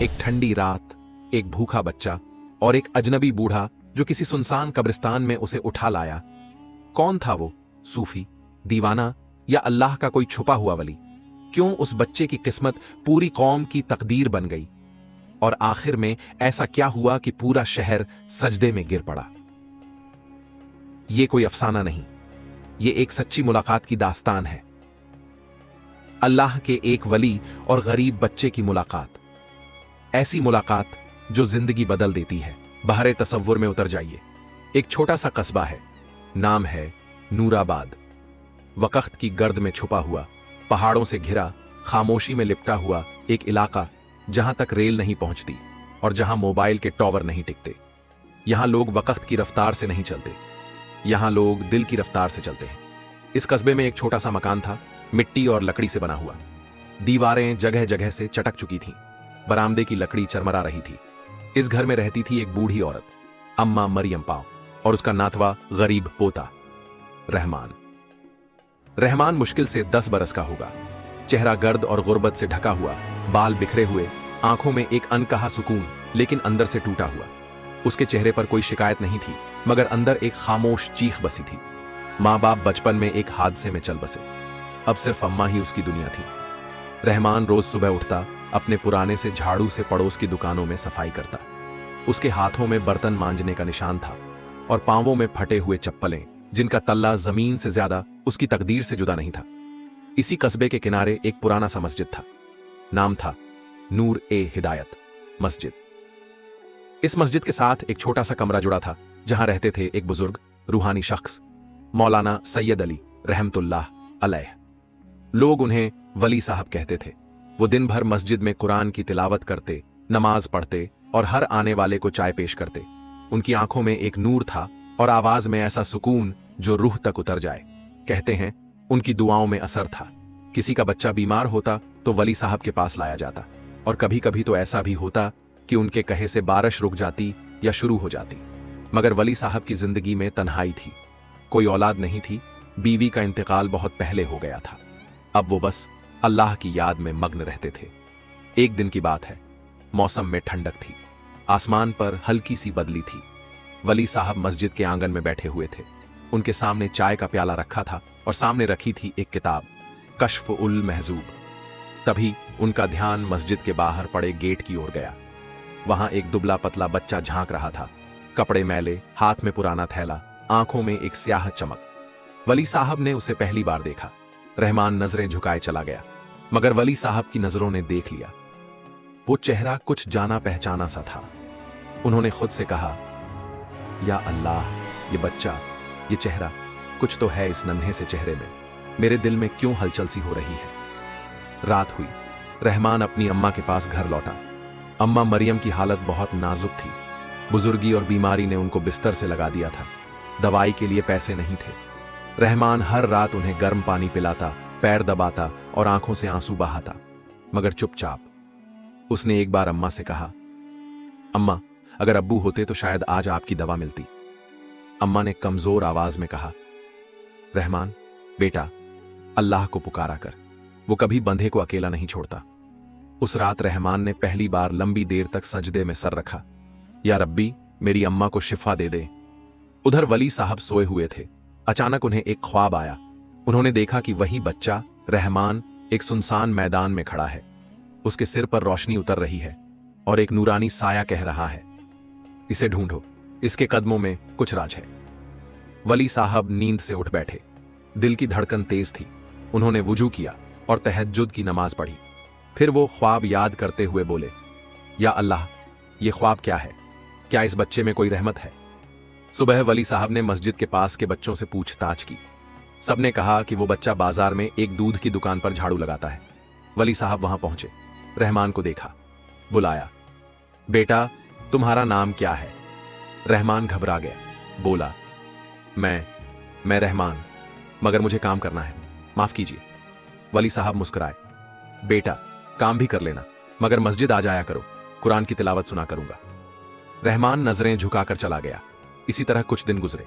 एक ठंडी रात, एक भूखा बच्चा और एक अजनबी बूढ़ा जो किसी सुनसान कब्रिस्तान में उसे उठा लाया। कौन था वो? सूफी, दीवाना या अल्लाह का कोई छुपा हुआ वली? क्यों उस बच्चे की किस्मत पूरी कौम की तकदीर बन गई? और आखिर में ऐसा क्या हुआ कि पूरा शहर सजदे में गिर पड़ा? ये कोई अफसाना नहीं, ये एक सच्ची मुलाकात की दास्तान है। अल्लाह के एक वली और गरीब बच्चे की मुलाकात, ऐसी मुलाकात जो जिंदगी बदल देती है। बहरे तसव्वुर में उतर जाइए। एक छोटा सा कस्बा है, नाम है नूराबाद। वक्त की गर्द में छुपा हुआ, पहाड़ों से घिरा, खामोशी में लिपटा हुआ एक इलाका, जहां तक रेल नहीं पहुंचती और जहां मोबाइल के टॉवर नहीं टिकते। यहां लोग वक्त की रफ्तार से नहीं चलते, यहां लोग दिल की रफ्तार से चलते हैं। इस कस्बे में एक छोटा सा मकान था, मिट्टी और लकड़ी से बना हुआ। दीवारें जगह जगह से चटक चुकी थीं, बरामदे की लकड़ी चरमरा रही थी। इस घर में रहती थी एक बूढ़ी औरत, अम्मा मरियम पाव, और उसका नातवा गरीब पोता रहमान। रहमान मुश्किल से 10 बरस का होगा। चेहरा गर्द और गुर्बत से ढका हुआ, बाल बिखरे हुए, आंखों में एक अनकहा सुकून, लेकिन अंदर से टूटा हुआ। उसके चेहरे पर कोई शिकायत नहीं थी, मगर अंदर एक खामोश चीख बसी थी। माँ बाप बचपन में एक हादसे में चल बसे, अब सिर्फ अम्मा ही उसकी दुनिया थी। रहमान रोज सुबह उठता, अपने पुराने से झाड़ू से पड़ोस की दुकानों में सफाई करता। उसके हाथों में बर्तन मांजने का निशान था और पांवों में फटे हुए चप्पलें, जिनका तल्ला जमीन से ज्यादा उसकी तकदीर से जुदा नहीं था। इसी कस्बे के किनारे एक पुराना सा मस्जिद था, नाम था नूर ए हिदायत मस्जिद। इस मस्जिद के साथ एक छोटा सा कमरा जुड़ा था, जहां रहते थे एक बुजुर्ग रूहानी शख्स, मौलाना सैयद अली रहमतुल्लाह अलैह। लोग उन्हें वली साहब कहते थे। वो दिन भर मस्जिद में कुरान की तिलावत करते, नमाज पढ़ते और हर आने वाले को चाय पेश करते। उनकी आंखों में एक नूर था और आवाज में ऐसा सुकून जो रूह तक उतर जाए। कहते हैं उनकी दुआओं में असर था। किसी का बच्चा बीमार होता तो वली साहब के पास लाया जाता, और कभी कभी तो ऐसा भी होता कि उनके कहे से बारिश रुक जाती या शुरू हो जाती। मगर वली साहब की जिंदगी में तन्हाई थी। कोई औलाद नहीं थी, बीवी का इंतकाल बहुत पहले हो गया था। अब वो बस अल्लाह की याद में मग्न रहते थे। एक दिन की बात है, मौसम में ठंडक थी, आसमान पर हल्की सी बदली थी। वली साहब मस्जिद के आंगन में बैठे हुए थे। उनके सामने चाय का प्याला रखा था और सामने रखी थी एक किताब, कश्फ उल महजूब। तभी उनका ध्यान मस्जिद के बाहर पड़े गेट की ओर गया। वहां एक दुबला पतला बच्चा झांक रहा था, कपड़े मैले, हाथ में पुराना थैला, आंखों में एक स्याह चमक। वली साहब ने उसे पहली बार देखा। रहमान नजरें झुकाए चला गया, मगर वली साहब की नजरों ने देख लिया। वो चेहरा कुछ जाना पहचाना सा था। उन्होंने खुद से कहा, या अल्लाह, ये बच्चा, ये चेहरा, कुछ तो है इस नन्हे से चेहरे में। मेरे दिल में क्यों हलचल सी हो रही है। रात हुई, रहमान अपनी अम्मा के पास घर लौटा। अम्मा मरियम की हालत बहुत नाजुक थी। बुजुर्गी और बीमारी ने उनको बिस्तर से लगा दिया था। दवाई के लिए पैसे नहीं थे। रहमान हर रात उन्हें गर्म पानी पिलाता, पैर दबाता और आंखों से आंसू बहाता, मगर चुपचाप। उसने एक बार अम्मा से कहा, अम्मा, अगर अब्बू होते तो शायद आज आपकी दवा मिलती। अम्मा ने कमजोर आवाज में कहा, रहमान बेटा, अल्लाह को पुकारा कर, वो कभी बंधे को अकेला नहीं छोड़ता। उस रात रहमान ने पहली बार लंबी देर तक सजदे में सर रखा। या रब्बी, मेरी अम्मा को शिफा दे दे। उधर वली साहब सोए हुए थे। अचानक उन्हें एक ख्वाब आया। उन्होंने देखा कि वही बच्चा रहमान एक सुनसान मैदान में खड़ा है। उसके सिर पर रोशनी उतर रही है और एक नूरानी साया कह रहा है, इसे ढूंढो, इसके कदमों में कुछ राज है। वली साहब नींद से उठ बैठे। दिल की धड़कन तेज थी। उन्होंने वुजू किया और तहज्जुद की नमाज पढ़ी। फिर वो ख्वाब याद करते हुए बोले, या अल्लाह, ये ख्वाब क्या है? क्या इस बच्चे में कोई रहमत है? सुबह वली साहब ने मस्जिद के पास के बच्चों से पूछताछ की। सबने कहा कि वो बच्चा बाजार में एक दूध की दुकान पर झाड़ू लगाता है। वली साहब वहां पहुंचे, रहमान को देखा, बुलाया, बेटा, तुम्हारा नाम क्या है? रहमान घबरा गया, बोला, मैं रहमान, मगर मुझे काम करना है, माफ कीजिए। वली साहब मुस्कुराए, बेटा, काम भी कर लेना, मगर मस्जिद आ जाया करो, कुरान की तिलावत सुना करूंगा। रहमान नजरें झुकाकर चला गया। इसी तरह कुछ दिन गुजरे।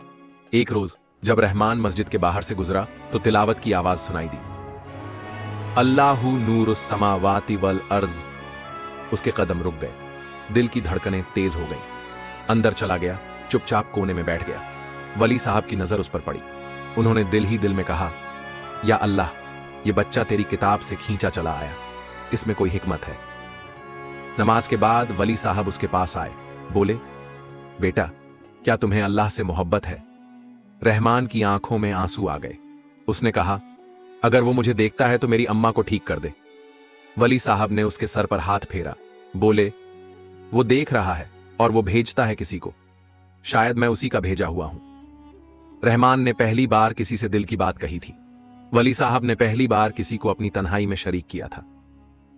एक रोज जब रहमान मस्जिद के बाहर से गुजरा तो तिलावत की आवाज सुनाई दी, अल्लाहु नूरुस समावाति वल अर्ज उसके कदम रुक गए, दिल की धड़कनें तेज हो गईं। अंदर चला गया, चुपचाप कोने में बैठ गया। वली साहब की नजर उस पर पड़ी। उन्होंने दिल ही दिल में कहा, या अल्लाह, ये बच्चा तेरी किताब से खींचा चला आया, इसमें कोई हिकमत है। नमाज के बाद वली साहब उसके पास आए, बोले, बेटा, क्या तुम्हें अल्लाह से मोहब्बत है? रहमान की आंखों में आंसू आ गए। उसने कहा, अगर वो मुझे देखता है तो मेरी अम्मा को ठीक कर दे। वली साहब ने उसके सर पर हाथ फेरा, बोले, वो देख रहा है और वो भेजता है किसी को, शायद मैं उसी का भेजा हुआ हूं। रहमान ने पहली बार किसी से दिल की बात कही थी। वली साहब ने पहली बार किसी को अपनी तन्हाई में शरीक किया था।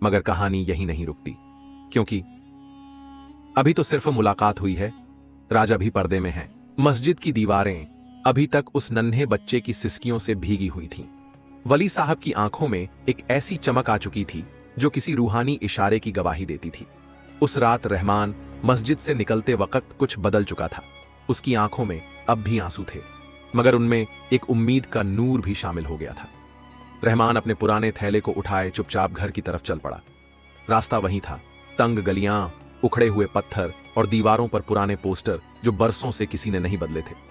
मगर कहानी यही नहीं रुकती, क्योंकि अभी तो सिर्फ मुलाकात हुई है, राजा भी पर्दे में है। मस्जिद की दीवारें अभी तक उस नन्हे बच्चे की सिसकियों से भीगी हुई थीं। वली साहब की आंखों में एक ऐसी चमक आ चुकी थी जो किसी रूहानी इशारे की गवाही देती थी। उस रात रहमान मस्जिद से निकलते वक्त कुछ बदल चुका था। उसकी आंखों में अब भी आंसू थे, मगर उनमें एक उम्मीद का नूर भी शामिल हो गया था। रहमान अपने पुराने थैले को उठाए चुपचाप घर की तरफ चल पड़ा। रास्ता वही था, तंग गलियां, उखड़े हुए पत्थर और दीवारों पर पुराने पोस्टर जो बरसों से किसी ने नहीं बदले थे।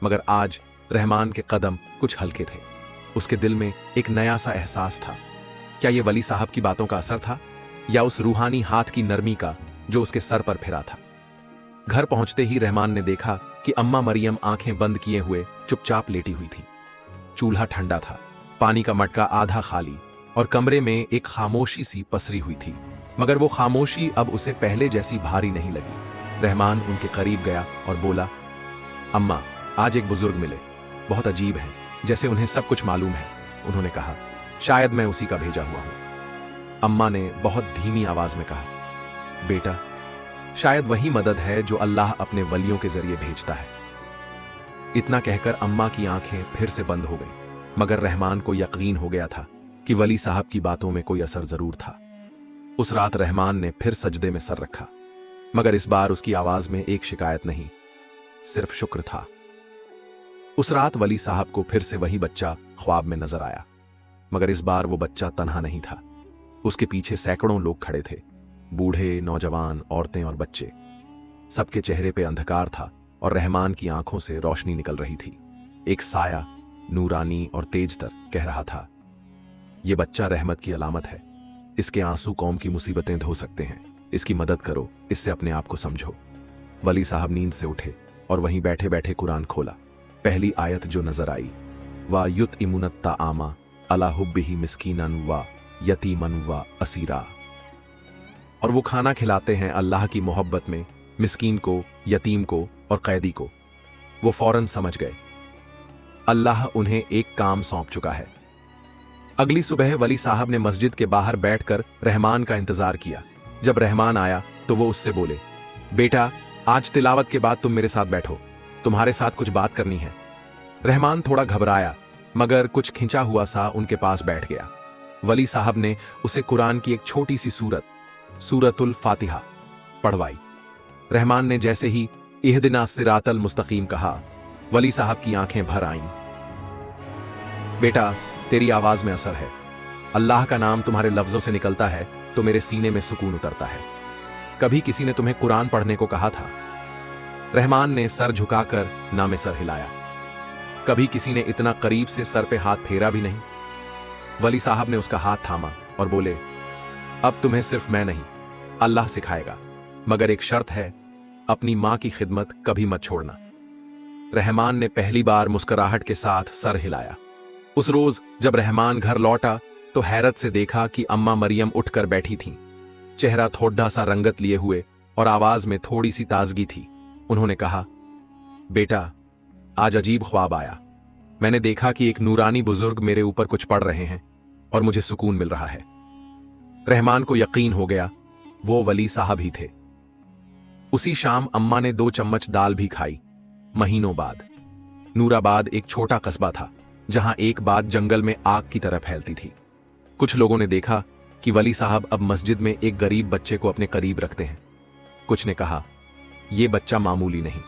मगर आज रहमान के कदम कुछ हल्के थे। उसके दिल में एक नया सा एहसास था। क्या यह वली साहब की बातों का असर था, या उस रूहानी हाथ की नरमी का जो उसके सर पर फिरा था? घर पहुंचते ही रहमान ने देखा कि अम्मा मरियम आंखें बंद किए हुए चुपचाप लेटी हुई थी। चूल्हा ठंडा था, पानी का मटका आधा खाली और कमरे में एक खामोशी सी पसरी हुई थी। मगर वो खामोशी अब उसे पहले जैसी भारी नहीं लगी। रहमान उनके करीब गया और बोला, अम्मा, आज एक बुजुर्ग मिले, बहुत अजीब हैं, जैसे उन्हें सब कुछ मालूम है। उन्होंने कहा, शायद मैं उसी का भेजा हुआ हूं। अम्मा ने बहुत धीमी आवाज में कहा, बेटा, शायद वही मदद है जो अल्लाह अपने वलियों के जरिए भेजता है। इतना कहकर अम्मा की आंखें फिर से बंद हो गईं, मगर रहमान को यकीन हो गया था कि वली साहब की बातों में कोई असर जरूर था। उस रात रहमान ने फिर सजदे में सर रखा, मगर इस बार उसकी आवाज में एक शिकायत नहीं, सिर्फ शुक्र था। उस रात वली साहब को फिर से वही बच्चा ख्वाब में नजर आया, मगर इस बार वो बच्चा तन्हा नहीं था। उसके पीछे सैकड़ों लोग खड़े थे, बूढ़े, नौजवान, औरतें और बच्चे। सबके चेहरे पे अंधकार था और रहमान की आंखों से रोशनी निकल रही थी। एक साया, नूरानी और तेजतर, कह रहा था, यह बच्चा रहमत की अलामत है, इसके आंसू कौम की मुसीबतें धो सकते हैं, इसकी मदद करो, इससे अपने आप को समझो। वली साहब नींद से उठे और वहीं बैठे बैठे कुरान खोला। पहली आयत जो नजर आई, वा युत इमुनत्ता आमा अला हुब्बिही मिस्कीनन व यतीमन व असीरा, और वो खाना खिलाते हैं अल्लाह की मोहब्बत में मिस्कीन को, यतीम को और कैदी को। वो फौरन समझ गए, अल्लाह उन्हें एक काम सौंप चुका है। अगली सुबह वली साहब ने मस्जिद के बाहर बैठकर रहमान का इंतजार किया। जब रहमान आया तो वो उससे बोले, बेटा, आज तिलावत के बाद तुम मेरे साथ बैठो, तुम्हारे साथ कुछ बात करनी है। रहमान थोड़ा घबराया, मगर कुछ खिंचा हुआ सा उनके पास बैठ गया। वली साहब ने उसे कुरान की एक छोटी सी सूरत, सूरतुल फातिहा, पढ़वाई। रहमान ने जैसे ही इहदिना सिरातल मुस्तकीम कहा, वली साहब की आंखें भर आईं। बेटा, तेरी आवाज में असर है। अल्लाह का नाम तुम्हारे लफ्जों से निकलता है तो मेरे सीने में सुकून उतरता है। कभी किसी ने तुम्हें कुरान पढ़ने को कहा था? रहमान ने सर झुकाकर ना में सर हिलाया। कभी किसी ने इतना करीब से सर पे हाथ फेरा भी नहीं। वली साहब ने उसका हाथ थामा और बोले, अब तुम्हें सिर्फ मैं नहीं, अल्लाह सिखाएगा, मगर एक शर्त है, अपनी मां की खिदमत कभी मत छोड़ना। रहमान ने पहली बार मुस्कुराहट के साथ सर हिलाया। उस रोज जब रहमान घर लौटा तो हैरत से देखा कि अम्मा मरियम उठकर बैठी थीं। चेहरा थोड़ा सा रंगत लिए हुए और आवाज में थोड़ी सी ताजगी थी। उन्होंने कहा, बेटा, आज अजीब ख्वाब आया। मैंने देखा कि एक नूरानी बुजुर्ग मेरे ऊपर कुछ पढ़ रहे हैं और मुझे सुकून मिल रहा है। रहमान को यकीन हो गया वो वली साहब ही थे। उसी शाम अम्मा ने 2 चम्मच दाल भी खाई। महीनों बाद नूराबाद एक छोटा कस्बा था जहां एक बात जंगल में आग की तरह फैलती थी। कुछ लोगों ने देखा कि वली साहब अब मस्जिद में एक गरीब बच्चे को अपने करीब रखते हैं। कुछ ने कहा, यह बच्चा मामूली नहीं,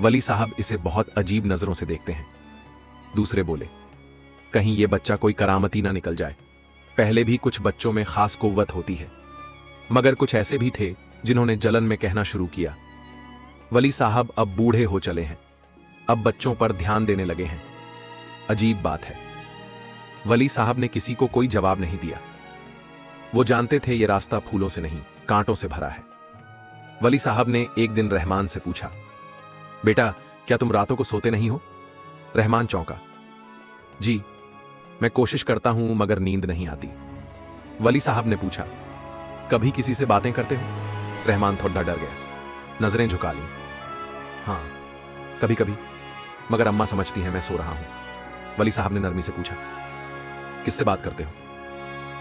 वली साहब इसे बहुत अजीब नजरों से देखते हैं। दूसरे बोले, कहीं यह बच्चा कोई करामती ना निकल जाए। पहले भी कुछ बच्चों में खास कुव्वत होती है। मगर कुछ ऐसे भी थे जिन्होंने जलन में कहना शुरू किया, वली साहब अब बूढ़े हो चले हैं, अब बच्चों पर ध्यान देने लगे हैं। अजीब बात है, वली साहब ने किसी को कोई जवाब नहीं दिया। वो जानते थे ये रास्ता फूलों से नहीं कांटों से भरा है। वली साहब ने एक दिन रहमान से पूछा, बेटा क्या तुम रातों को सोते नहीं हो? रहमान चौंका। जी, मैं कोशिश करता हूं मगर नींद नहीं आती। वली साहब ने पूछा, कभी किसी से बातें करते हो? रहमान थोड़ा डर गया, नजरें झुका ली। हाँ, कभी कभी, मगर अम्मा समझती है मैं सो रहा हूं। वली साहब ने नरमी से पूछा, किससे बात करते हो?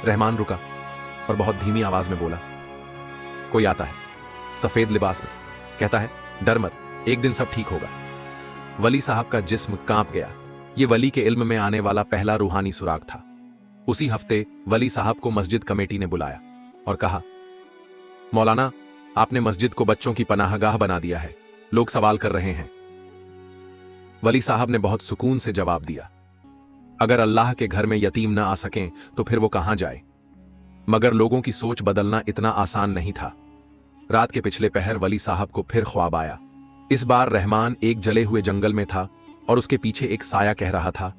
रहमान रुका और बहुत धीमी आवाज में बोला, कोई आता है सफेद लिबास में, कहता है डर मत, एक दिन सब ठीक होगा। वली साहब का जिस्म कांप गया। यह वली के इल्म में आने वाला पहला रूहानी सुराग था। उसी हफ्ते वली साहब को मस्जिद कमेटी ने बुलाया और कहा, मौलाना आपने मस्जिद को बच्चों की पनाहगाह बना दिया है, लोग सवाल कर रहे हैं। वली साहब ने बहुत सुकून से जवाब दिया, अगर अल्लाह के घर में यतीम ना आ सकें तो फिर वो कहां जाए। मगर लोगों की सोच बदलना इतना आसान नहीं था। रात के पिछले पहर वली साहब को फिर ख्वाब आया। इस बार रहमान एक जले हुए जंगल में था और उसके पीछे एक साया कह रहा था,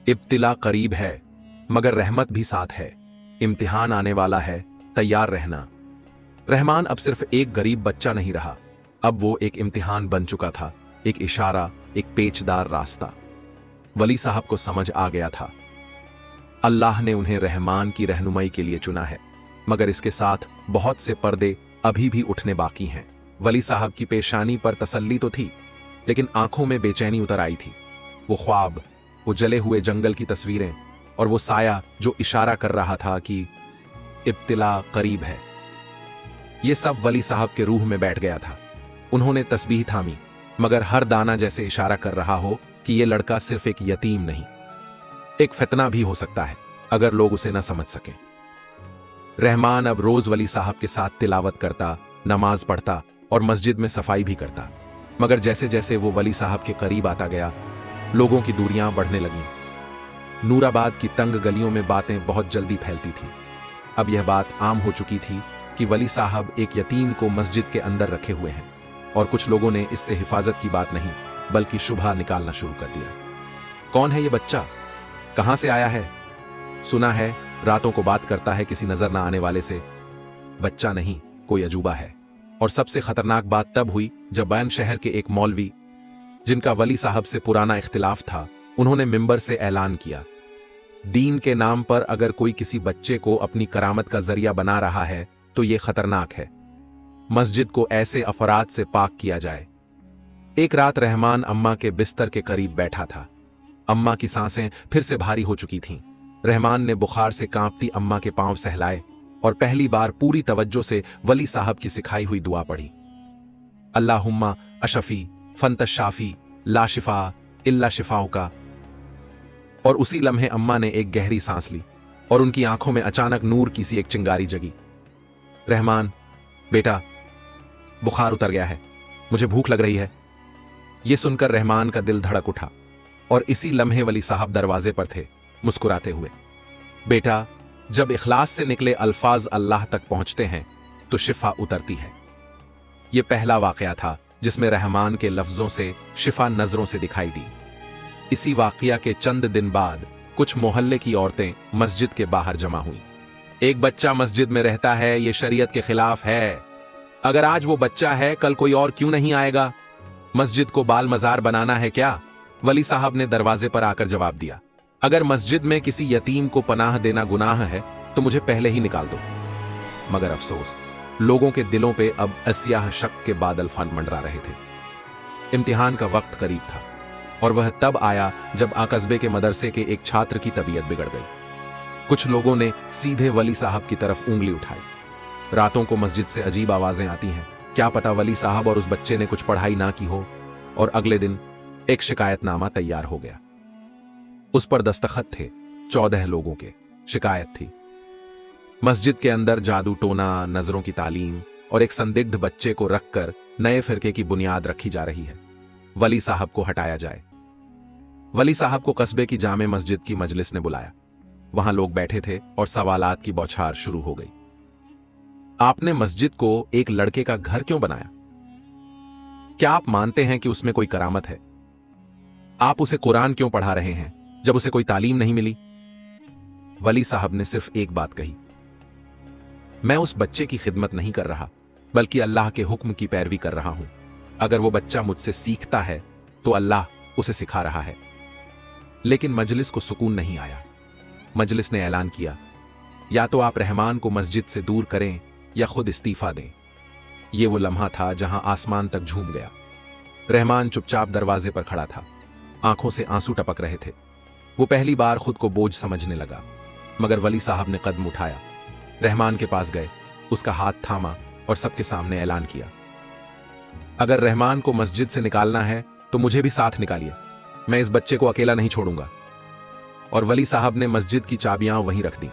इब्तिला करीब है मगर रहमत भी साथ है, इम्तिहान आने वाला है, तैयार रहना। रहमान अब सिर्फ एक गरीब बच्चा नहीं रहा, अब वो एक इम्तिहान बन चुका था, एक इशारा, एक पेचदार रास्ता। वली साहब को समझ आ गया था, अल्लाह ने उन्हें रहमान की रहनुमाई के लिए चुना है, मगर इसके साथ बहुत से पर्दे अभी भी उठने बाकी हैं। वली साहब की पेशानी पर तसल्ली तो थी, लेकिन आंखों में बेचैनी उतर आई थी। वो ख्वाब, वो जले हुए जंगल की तस्वीरें और वो साया जो इशारा कर रहा था कि इब्तिला करीब है, ये सब वली साहब के रूह में बैठ गया था। उन्होंने तस्बीह थामी, मगर हर दाना जैसे इशारा कर रहा हो कि यह लड़का सिर्फ एक यतीम नहीं, एक फितना भी हो सकता है अगर लोग उसे न समझ सकें। रहमान अब रोज वली साहब के साथ तिलावत करता, नमाज पढ़ता और मस्जिद में सफाई भी करता। मगर जैसे जैसे वो वली साहब के करीब आता गया, लोगों की दूरियां बढ़ने लगीं। नूराबाद की तंग गलियों में बातें बहुत जल्दी फैलती थीं। अब यह बात आम हो चुकी थी कि वली साहब एक यतीम को मस्जिद के अंदर रखे हुए हैं, और कुछ लोगों ने इससे हिफाजत की बात नहीं बल्कि शुभा निकालना शुरू कर दिया। कौन है ये बच्चा? कहां से आया है? सुना है रातों को बात करता है किसी नजर ना आने वाले से। बच्चा नहीं, कोई अजूबा है। और सबसे खतरनाक बात तब हुई जब बैन शहर के एक मौलवी, जिनका वली साहब से पुराना इख्तिलाफ था, उन्होंने मिंबर से ऐलान किया, दीन के नाम पर अगर कोई किसी बच्चे को अपनी करामत का जरिया बना रहा है तो यह खतरनाक है। मस्जिद को ऐसे अफराद से पाक किया जाए। एक रात रहमान अम्मा के बिस्तर के करीब बैठा था। अम्मा की सांसें फिर से भारी हो चुकी थीं। रहमान ने बुखार से कांपती अम्मा के पांव सहलाए और पहली बार पूरी तवज्जो से वली साहब की सिखाई हुई दुआ पढ़ी, अल्लाहुम्मा अशफी फंतशाफी ला शिफा इल्ला शिफाओं का। और उसी लम्हे अम्मा ने एक गहरी सांस ली और उनकी आंखों में अचानक नूर की सी एक चिंगारी जगी। रहमान, बेटा, बुखार उतर गया है, मुझे भूख लग रही है। यह सुनकर रहमान का दिल धड़क उठा और इसी लम्हे वली साहब दरवाजे पर थे, मुस्कुराते हुए। बेटा, जब इखलास से निकले अल्फाज अल्लाह तक पहुंचते हैं तो शिफा उतरती है। यह पहला वाकया था जिसमें रहमान के लफ्जों से शिफा नजरों से दिखाई दी। इसी वाकया के चंद दिन बाद कुछ मोहल्ले की औरतें मस्जिद के बाहर जमा हुई। एक बच्चा मस्जिद में रहता है, यह शरीयत के खिलाफ है। अगर आज वो बच्चा है, कल कोई और क्यों नहीं आएगा? मस्जिद को बाल मजार बनाना है क्या? वली साहब ने दरवाजे पर आकर जवाब दिया, अगर मस्जिद में किसी यतीम को पनाह देना गुनाह है तो मुझे पहले ही निकाल दो। मगर अफसोस, लोगों के दिलों पे अब अस्याह शक के बादल फन मंडरा रहे थे। इम्तिहान का वक्त करीब था और वह तब आया जब कस्बे के मदरसे के एक छात्र की तबीयत बिगड़ गई। कुछ लोगों ने सीधे वली साहब की तरफ उंगली उठाई। रातों को मस्जिद से अजीब आवाजें आती हैं, क्या पता वली साहब और उस बच्चे ने कुछ पढ़ाई ना की हो। और अगले दिन एक शिकायतनामा तैयार हो गया। उस पर दस्तखत थे 14 लोगों के। शिकायत थी, मस्जिद के अंदर जादू टोना, नजरों की तालीम और एक संदिग्ध बच्चे को रखकर नए फिरके की बुनियाद रखी जा रही है। वली साहब को हटाया जाए। वली साहब को कस्बे की जामे मस्जिद की मजलिस ने बुलाया। वहां लोग बैठे थे और सवालात की बौछार शुरू हो गई। आपने मस्जिद को एक लड़के का घर क्यों बनाया? क्या आप मानते हैं कि उसमें कोई करामत है? आप उसे कुरान क्यों पढ़ा रहे हैं जब उसे कोई तालीम नहीं मिली? वली साहब ने सिर्फ एक बात कही, मैं उस बच्चे की खिदमत नहीं कर रहा, बल्कि अल्लाह के हुक्म की पैरवी कर रहा हूं। अगर वो बच्चा मुझसे सीखता है तो अल्लाह उसे सिखा रहा है। लेकिन मजलिस को सुकून नहीं आया। मजलिस ने ऐलान किया, या तो आप रहमान को मस्जिद से दूर करें या खुद इस्तीफा दें। यह वो लम्हा था जहां आसमान तक झूम गया। रहमान चुपचाप दरवाजे पर खड़ा था, आंखों से आंसू टपक रहे थे। वो पहली बार खुद को बोझ समझने लगा। मगर वली साहब ने कदम उठाया, रहमान के पास गए, उसका हाथ थामा और सबके सामने ऐलान किया, अगर रहमान को मस्जिद से निकालना है तो मुझे भी साथ निकालिए, मैं इस बच्चे को अकेला नहीं छोड़ूंगा। और वली साहब ने मस्जिद की चाबियां वहीं रख दी।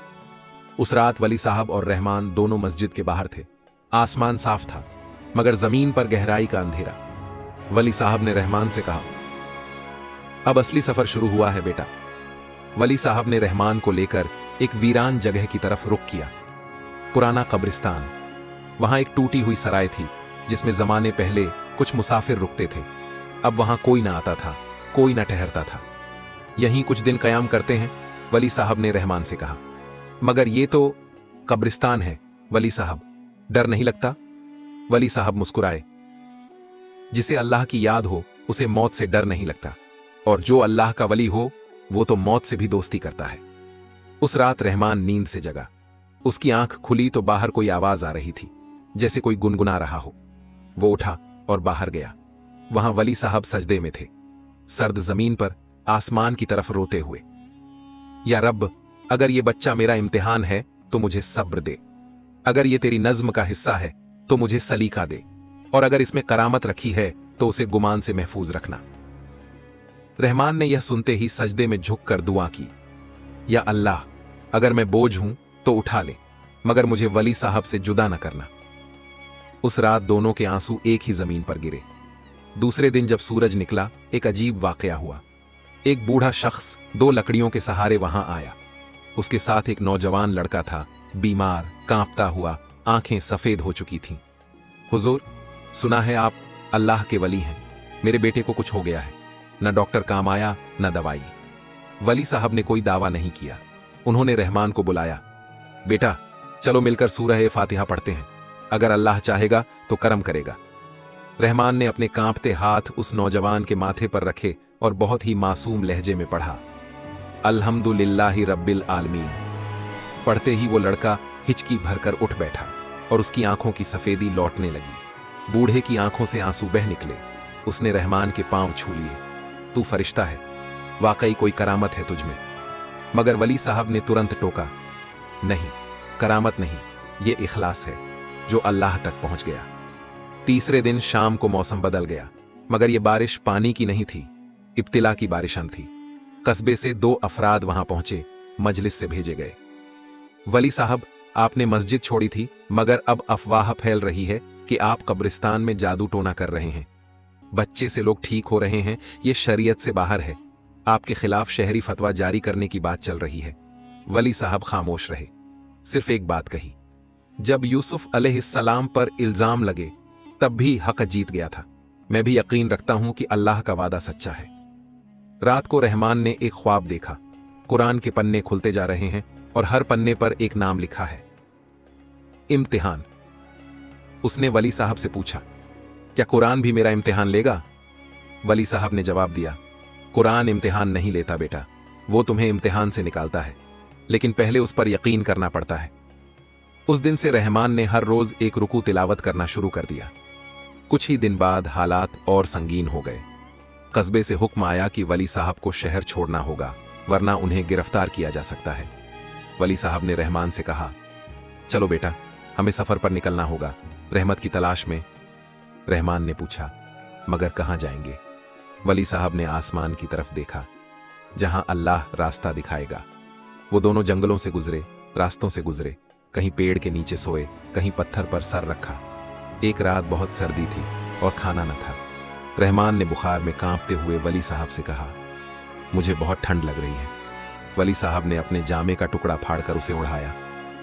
उस रात वली साहब और रहमान दोनों मस्जिद के बाहर थे। आसमान साफ था, मगर जमीन पर गहराई का अंधेरा। वली साहब ने रहमान से कहा, अब असली सफर शुरू हुआ है बेटा। वली साहब ने रहमान को लेकर एक वीरान जगह की तरफ रुख किया। पुराना कब्रिस्तान। वहां एक टूटी हुई सराय थी जिसमें जमाने पहले कुछ मुसाफिर रुकते थे। अब वहां कोई ना आता था, कोई ना ठहरता था। यहीं कुछ दिन कयाम करते हैं, वली साहब ने रहमान से कहा। मगर ये तो कब्रिस्तान है वली साहब, डर नहीं लगता? वली साहब मुस्कुराए। जिसे अल्लाह की याद हो उसे मौत से डर नहीं लगता, और जो अल्लाह का वली हो वो तो मौत से भी दोस्ती करता है। उस रात रहमान नींद से जगा। उसकी आंख खुली तो बाहर कोई आवाज आ रही थी, जैसे कोई गुनगुना रहा हो। वो उठा और बाहर गया। वहां वली साहब सजदे में थे, सर्द जमीन पर आसमान की तरफ रोते हुए। या रब, अगर ये बच्चा मेरा इम्तिहान है तो मुझे सब्र दे। अगर ये तेरी नज्म का हिस्सा है तो मुझे सलीका दे, और अगर इसमें करामत रखी है तो उसे गुमान से महफूज रखना। रहमान ने यह सुनते ही सजदे में झुककर दुआ की, या अल्लाह, अगर मैं बोझ हूं तो उठा ले, मगर मुझे वली साहब से जुदा न करना। उस रात दोनों के आंसू एक ही जमीन पर गिरे। दूसरे दिन जब सूरज निकला, एक अजीब वाकया हुआ। एक बूढ़ा शख्स 2 लकड़ियों के सहारे वहां आया। उसके साथ एक नौजवान लड़का था, बीमार, कांपता हुआ, आंखें सफेद हो चुकी थीं। हुजूर, सुना है आप अल्लाह के वली हैं। मेरे बेटे को कुछ हो गया है। न डॉक्टर काम आया, न दवाई। वली साहब ने कोई दावा नहीं किया। उन्होंने रहमान को बुलाया, बेटा चलो मिलकर सूरह फातिहा पढ़ते हैं, अगर अल्लाह चाहेगा तो करम करेगा। रहमान ने अपने कांपते हाथ उस नौजवान के माथे पर रखे और बहुत ही मासूम लहजे में पढ़ा, अल्हम्दुलिल्लाहि रब्बिल आलमीन। पढ़ते ही वो लड़का हिचकी भरकर उठ बैठा और उसकी आंखों की सफेदी लौटने लगी। बूढ़े की आंखों से आंसू बह निकले। उसने रहमान के पांव छू लिए। तू फरिश्ता है, वाकई कोई करामत है तुझमें। मगर वली साहब ने तुरंत टोका, नहीं, करामत नहीं, ये इखलास है जो अल्लाह तक पहुंच गया। तीसरे दिन शाम को मौसम बदल गया, मगर यह बारिश पानी की नहीं थी, इब्तिला की बारिशन थी। कस्बे से 2 अफराद वहां पहुंचे, मजलिस से भेजे गए। वली साहब, आपने मस्जिद छोड़ी थी, मगर अब अफवाह फैल रही है कि आप कब्रिस्तान में जादू टोना कर रहे हैं। बच्चे से लोग ठीक हो रहे हैं, ये शरीयत से बाहर है। आपके खिलाफ शहरी फतवा जारी करने की बात चल रही है। वली साहब खामोश रहे। सिर्फ एक बात कही, जब यूसुफ अलैहिस्सलाम पर इल्जाम लगे तब भी हक जीत गया था। मैं भी यकीन रखता हूं कि अल्लाह का वादा सच्चा है। रात को रहमान ने एक ख्वाब देखा। कुरान के पन्ने खुलते जा रहे हैं और हर पन्ने पर एक नाम लिखा है, इम्तिहान। उसने वली साहब से पूछा, क्या कुरान भी मेरा इम्तिहान लेगा? वली साहब ने जवाब दिया, कुरान इम्तिहान नहीं लेता बेटा, वो तुम्हें इम्तिहान से निकालता है, लेकिन पहले उस पर यकीन करना पड़ता है। उस दिन से रहमान ने हर रोज एक रुकू तिलावत करना शुरू कर दिया। कुछ ही दिन बाद हालात और संगीन हो गए। कस्बे से हुक्म आया कि वली साहब को शहर छोड़ना होगा, वरना उन्हें गिरफ्तार किया जा सकता है। वली साहब ने रहमान से कहा, चलो बेटा, हमें सफर पर निकलना होगा, रहमत की तलाश में। रहमान ने पूछा, मगर कहां जाएंगे? वली साहब ने आसमान की तरफ देखा, जहां अल्लाह रास्ता दिखाएगा। वो दोनों जंगलों से गुजरे, रास्तों से गुजरे, कहीं पेड़ के नीचे सोए, कहीं पत्थर पर सर रखा। एक रात बहुत सर्दी थी और खाना न था। रहमान ने बुखार में कांपते हुए वली साहब से कहा, मुझे बहुत ठंड लग रही है। वली साहब ने अपने जामे का टुकड़ा फाड़कर उसे उड़ाया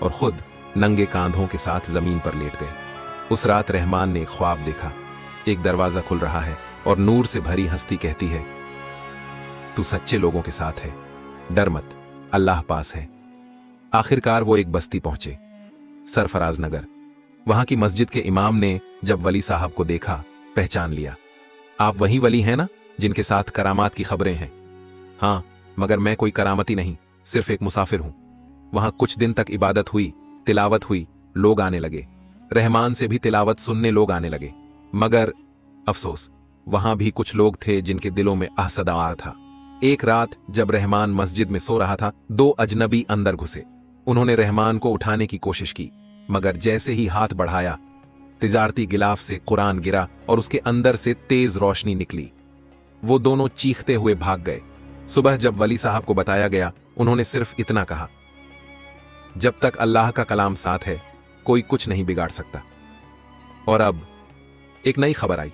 और खुद नंगे कांधों के साथ जमीन पर लेट गए। उस रात रहमान ने एक ख्वाब देखा। एक दरवाजा खुल रहा है और नूर से भरी हस्ती कहती है, तू सच्चे लोगों के साथ है, डर मत, अल्लाह पास है। आखिरकार वो एक बस्ती पहुंचे, सरफराज नगर। वहां की मस्जिद के इमाम ने जब वली साहब को देखा, पहचान लिया। आप वही वली हैं ना जिनके साथ करामात की खबरें हैं? हाँ, मगर मैं कोई करामती नहीं, सिर्फ एक मुसाफिर हूं। वहां कुछ दिन तक इबादत हुई, तिलावत हुई, लोग आने लगे। रहमान से भी तिलावत सुनने लोग आने लगे। मगर अफसोस, वहां भी कुछ लोग थे जिनके दिलों में असदार था। एक रात जब रहमान मस्जिद में सो रहा था, दो अजनबी अंदर घुसे। उन्होंने रहमान को उठाने की कोशिश की, मगर जैसे ही हाथ बढ़ाया, तिजारती गिलाफ से कुरान गिरा और उसके अंदर से तेज रोशनी निकली। वो दोनों चीखते हुए भाग गए। सुबह जब वली साहब को बताया गया, उन्होंने सिर्फ इतना कहा, जब तक अल्लाह का कलाम साथ है, कोई कुछ नहीं बिगाड़ सकता। और अब एक नई खबर आई।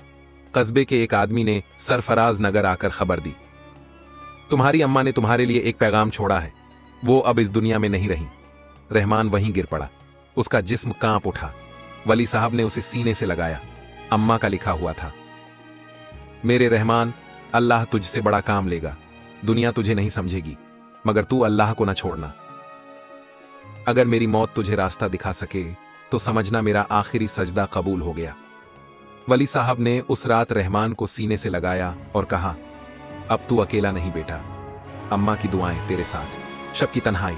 कस्बे के एक आदमी ने सरफराज नगर आकर खबर दी, तुम्हारी अम्मा ने तुम्हारे लिए एक पैगाम छोड़ा है, वो अब इस दुनिया में नहीं रही। रहमान वहीं गिर पड़ा, उसका जिस्म कांप उठा। वली साहब ने उसे सीने से लगाया। अम्मा का लिखा हुआ था, मेरे रहमान, अल्लाह तुझसे बड़ा काम लेगा। दुनिया तुझे नहीं समझेगी, मगर तू अल्लाह को ना छोड़ना। अगर मेरी मौत तुझे रास्ता दिखा सके तो समझना मेरा आखिरी सजदा कबूल हो गया। वली साहब ने उस रात रहमान को सीने से लगाया और कहा, अब तू अकेला नहीं बेटा, अम्मा की दुआएं तेरे साथ। शब की तन्हाई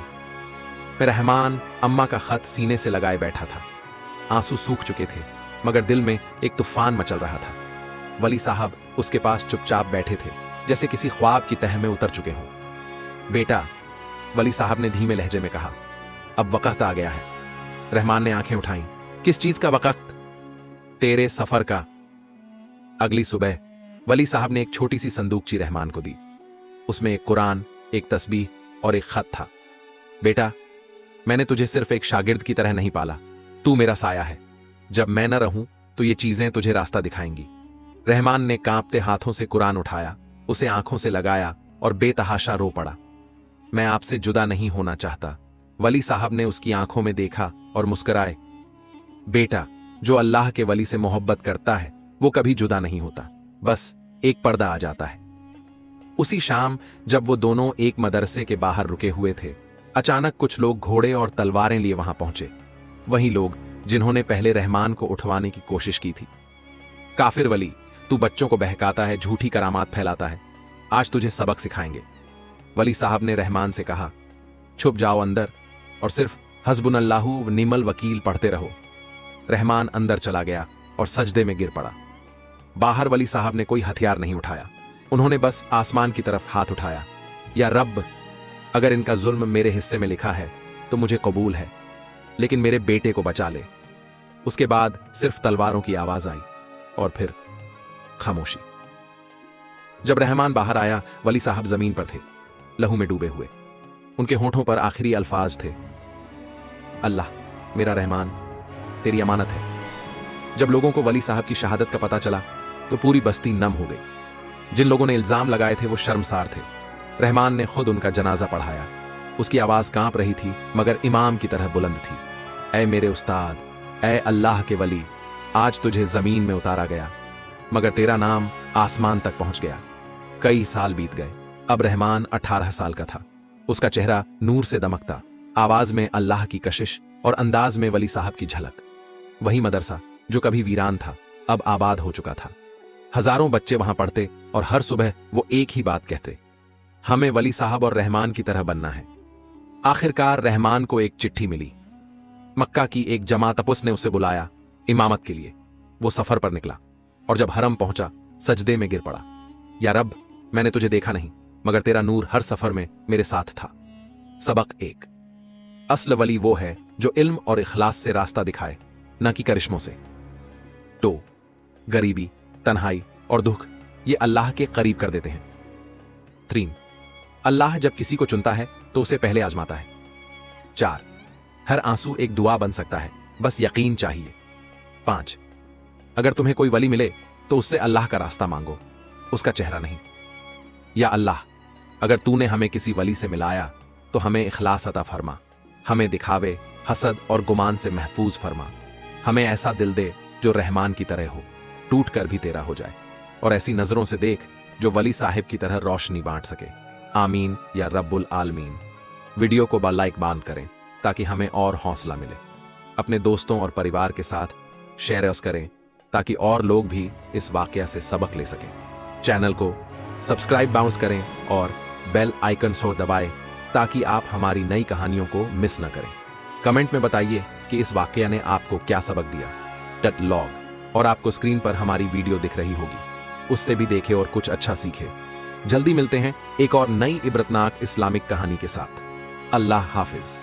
में रहमान अम्मा का खत सीने से लगाए बैठा था। आंसू सूख चुके थे, मगर दिल में एक तूफान मचल रहा था। वली साहब उसके पास चुपचाप बैठे थे, जैसे किसी ख्वाब की तह में उतर चुके हों। बेटा, वली साहब ने धीमे लहजे में कहा, अब वक्त आ गया है। रहमान ने आंखें उठाईं। किस चीज का वक्त? तेरे सफर का। अगली सुबह वली साहब ने एक छोटी सी संदूकची रहमान को दी। उसमें एक कुरान, एक तस्बीह और एक खत था। बेटा, मैंने तुझे सिर्फ एक शागिर्द की तरह नहीं पाला, तू मेरा साया है। जब मैं न रहूं तो ये चीजें तुझे रास्ता दिखाएंगी। रहमान ने कांपते हाथों से कुरान उठाया, उसे आंखों से लगाया और बेतहाशा रो पड़ा। मैं आपसे जुदा नहीं होना चाहता। वली साहब ने उसकी आंखों में देखा और मुस्कुराए। बेटा, जो अल्लाह के वली से मोहब्बत करता है वो कभी जुदा नहीं होता, बस एक पर्दा आ जाता है। उसी शाम जब वो दोनों एक मदरसे के बाहर रुके हुए थे, अचानक कुछ लोग घोड़े और तलवारें लिए वहां पहुंचे। वही लोग जिन्होंने पहले रहमान को उठवाने की कोशिश की थी। काफिर वली, तू बच्चों को बहकाता है, झूठी करामात फैलाता है, आज तुझे सबक सिखाएंगे। वली साहब ने रहमान से कहा, छुप जाओ अंदर और सिर्फ हस्बुनल्लाहु व निमल वकील पढ़ते रहो। रहमान अंदर चला गया और सजदे में गिर पड़ा। बाहर वली साहब ने कोई हथियार नहीं उठाया, उन्होंने बस आसमान की तरफ हाथ उठाया। या रब, अगर इनका जुल्म मेरे हिस्से में लिखा है तो मुझे कबूल है, लेकिन मेरे बेटे को बचा ले। उसके बाद सिर्फ तलवारों की आवाज आई और फिर खामोशी। जब रहमान बाहर आया, वली साहब जमीन पर थे, लहू में डूबे हुए। उनके होठों पर आखिरी अल्फाज थे, अल्लाह, मेरा रहमान तेरी अमानत है। जब लोगों को वली साहब की शहादत का पता चला तो पूरी बस्ती नम हो गई। जिन लोगों ने इल्जाम लगाए थे वो शर्मसार थे। रहमान ने खुद उनका जनाजा पढ़ाया। उसकी आवाज कांप रही थी, मगर इमाम की तरह बुलंद थी। ऐ मेरे उस्ताद, ऐ अल्लाह के वली, आज तुझे जमीन में उतारा गया, मगर तेरा नाम आसमान तक पहुंच गया। कई साल बीत गए। अब रहमान 18 साल का था। उसका चेहरा नूर से दमकता, आवाज में अल्लाह की कशिश और अंदाज में वली साहब की झलक। वही मदरसा जो कभी वीरान था, अब आबाद हो चुका था। हजारों बच्चे वहां पढ़ते और हर सुबह वो एक ही बात कहते, हमें वली साहब और रहमान की तरह बनना है। आखिरकार रहमान को एक चिट्ठी मिली। मक्का की एक जमातपुस ने उसे बुलाया इमामत के लिए। वो सफर पर निकला और जब हरम पहुंचा सजदे में गिर पड़ा। या रब, मैंने तुझे देखा नहीं, मगर तेरा नूर हर सफर में मेरे साथ था। सबक 1, असल वली वो है जो इल्म और इखलास से रास्ता दिखाए, न कि करिश्मों से। 2, गरीबी, तन्हाई और दुख ये अल्लाह के करीब कर देते हैं। 3, अल्लाह जब किसी को चुनता है तो उसे पहले आजमाता है। 4, हर आंसू एक दुआ बन सकता है, बस यकीन चाहिए। 5, अगर तुम्हें कोई वली मिले तो उससे अल्लाह का रास्ता मांगो, उसका चेहरा नहीं। या अल्लाह, अगर तूने हमें किसी वली से मिलाया तो हमें इखलास अता फरमा, हमें दिखावे हसद और गुमान से महफूज फरमा। हमें ऐसा दिल दे जो रहमान की तरह हो, टूट कर भी तेरा हो जाए, और ऐसी नजरों से देख जो वली साहिब की तरह रोशनी बांट सके। आमीन या रब्बुल आलमीन। वीडियो को लाइक बांध करें ताकि हमें और हौसला मिले। अपने दोस्तों और परिवार के साथ शेयर करें ताकि और लोग भी इस वाकया से सबक ले सकें। चैनल को सब्सक्राइब बाउंस करें और बेल आइकन को दबाएं ताकि आप हमारी नई कहानियों को मिस न करें। कमेंट में बताइए कि इस वाकया ने आपको क्या सबक दिया। लॉग और आपको स्क्रीन पर हमारी वीडियो दिख रही होगी, उससे भी देखें और कुछ अच्छा सीखें। जल्दी मिलते हैं एक और नई इबरतनाक इस्लामिक कहानी के साथ। अल्लाह हाफिज।